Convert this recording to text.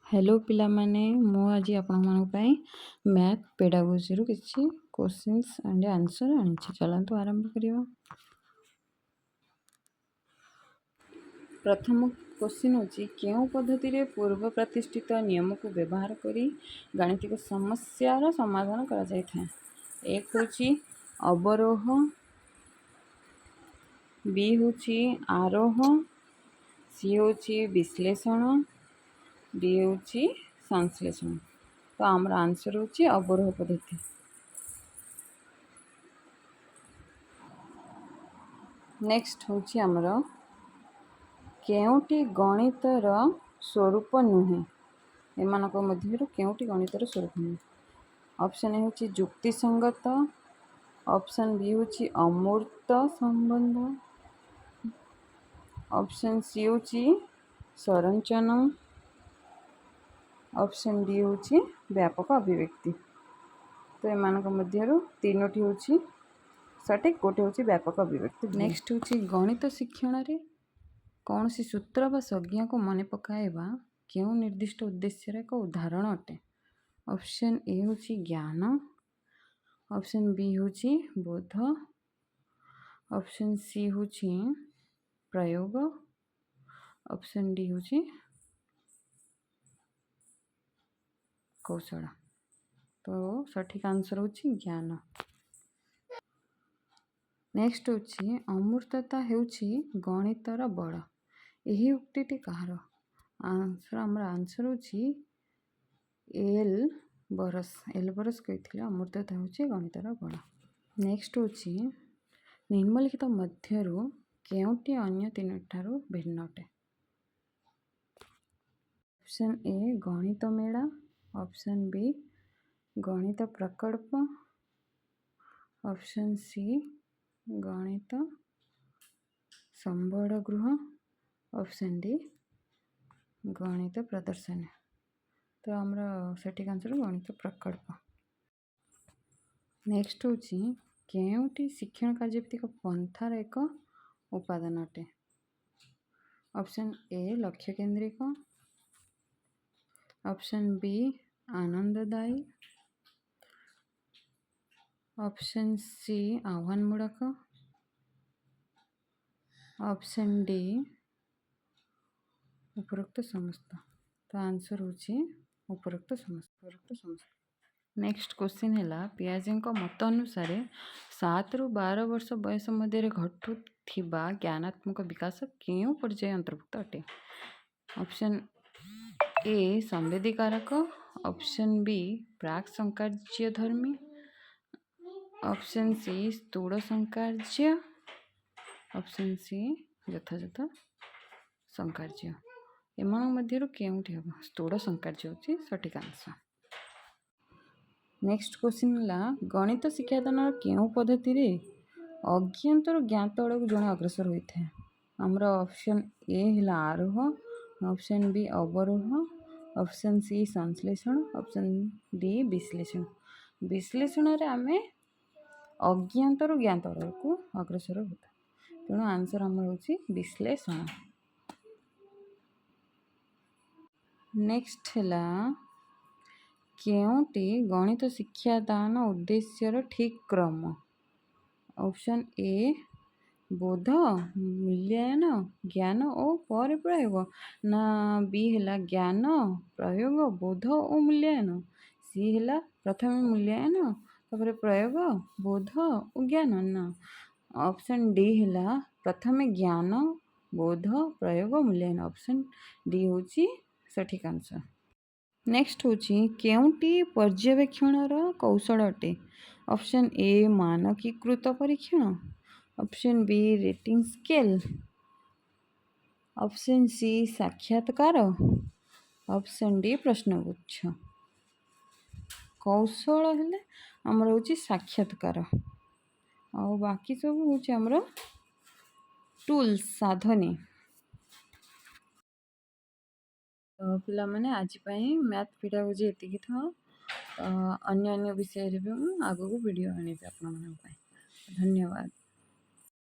Hello पिला माने मु आज आपण मैथ पेडागोजी रु किसी क्वेश्चंस एंड आंसर आनी चलतु आरंभ करिया। प्रथम क्वेश्चन होची केउ पद्धति रे पूर्व प्रतिष्ठित नियम को व्यवहार करी गाणितिक समस्या समाधान करा जाय था। एक होची अवरोह, बी होची आरोह, सी होची विश्लेषण, डी होची संश्लेषण। तो आमर आंसर होची अवरोह पद्धति। नेक्स्ट होची आमर केउटी गणितर स्वरूप नुहे, एमानक मध्यरु केउटी गणितर स्वरूप नुहे। ऑप्शन ए होची जुक्ति संगत, ऑप्शन बी होची अमूर्त संबंध, ऑप्शन सी होची संरचना, ऑप्शन डी होची व्यापक अभिव्यक्ति। तो एमानक मध्यरु तीनोटी होची सठिक, गोटे होची व्यापक अभिव्यक्ति। नेक्स्ट होची गणित शिक्षण रे कौन सी सूत्र व संज्ञा को मन पकाइबा केउ निर्दिष्ट उद्देश्य रे एक उदाहरण अटे। ऑप्शन ए होची ज्ञान, ऑप्शन बी होची बोध, ऑप्शन सी होची प्रयोग, ऑप्शन डी होची कौशल। तो सठिक आंसर होची ज्ञान। नेक्स्ट होची अमूर्तता हेउची गणितर बड़, यही उक्तिटी कहार। आंसर होची एल बरस कहते अमूर्तता होची गणितर बड़। नेक्स्ट होची निम्नलिखित मध्यरु केउटी अन्य तीन ठारू भिन्न अटे। ऑप्शन ए गणित मेला, ऑप्शन बी गणित प्रकल्प, ऑप्शन सी गणित संबड़ गृह, ऑप्शन डी गणित प्रदर्शन। तो आमर सठिक आंसर गणित प्रकल्प। नेक्स्ट होची केउटी शिक्षण कार्यभित्तिक पंथार एक उपादान अटे। ऑप्शन ए लक्ष्य केंद्रिक, ऑप्शन बी आनंददायी, ऑप्शन सी आह्वानमूलक, ऑप्शन डी उपरोक्त समस्त। तो आंसर होची उपरोक्त समस्त। नेक्स्ट क्वेश्चन है पियाजे मत अनुसार 7 रु 12 वर्ष बयस मध्य घटुवा ज्ञानात्मक विकास क्यों पर्याय अंतर्भुक्त अटे। ऑप्शन ए संवेदीकारक, ऑप्शन बी प्राक संकार्य धर्मी, ऑप्शन सी स्थूल संकार्य, ऑप्शन सी यथायथ संकार्य। एमान मध्यरु केउठी हम स्थूल संकार्य होची सठिक आंसर। नेक्स्ट क्वेश्चन है गणित शिक्षादान केउ पद्धति रे अज्ञातर ज्ञात आड़ जड़े अग्रसर होता है। आमर ऑप्शन ए है आरोह, ऑप्शन बी अवरोह, ऑप्शन सी संश्लेषण, ऑप्शन डी विश्लेषण। विश्लेषण रे आमे अज्ञातर ज्ञात आड़ को अग्रसर होता, तेणु आंसर आमर होची विश्लेषण। नेक्स्ट है केउटी गणित शिक्षादान उद्देश्यर ठीक क्रम। ऑप्शन ए बोध, मूल्यांकन, ज्ञान और पर प्रयोग, ना बी है ज्ञान प्रयोग बोध और मूल्यांकन, सी है प्रथम मूल्यांकन तापर प्रयोग बोध और ज्ञान, ना ऑप्शन डी है प्रथम ज्ञान बोध प्रयोग मूल्यांकन। ऑप्शन डी होची सठिक आंसर। नेक्स्ट होची केउटी पर्यवेक्षणर कौशल अटे। ऑप्शन ए मानकीकृत परीक्षण, option B rating scale, option C साक्षात्कार, ऑप्शन डी प्रश्नगुच्छ। कौशल हेले आमर होची साक्षात्कार, और बाकी सब होची आमर टूल्स साधनी। तो पिला माने आज पाई मैथ पेडागोजी एतिकी था। अन्य विषय भी आगो वीडियो आनी आपण मन। धन्यवाद।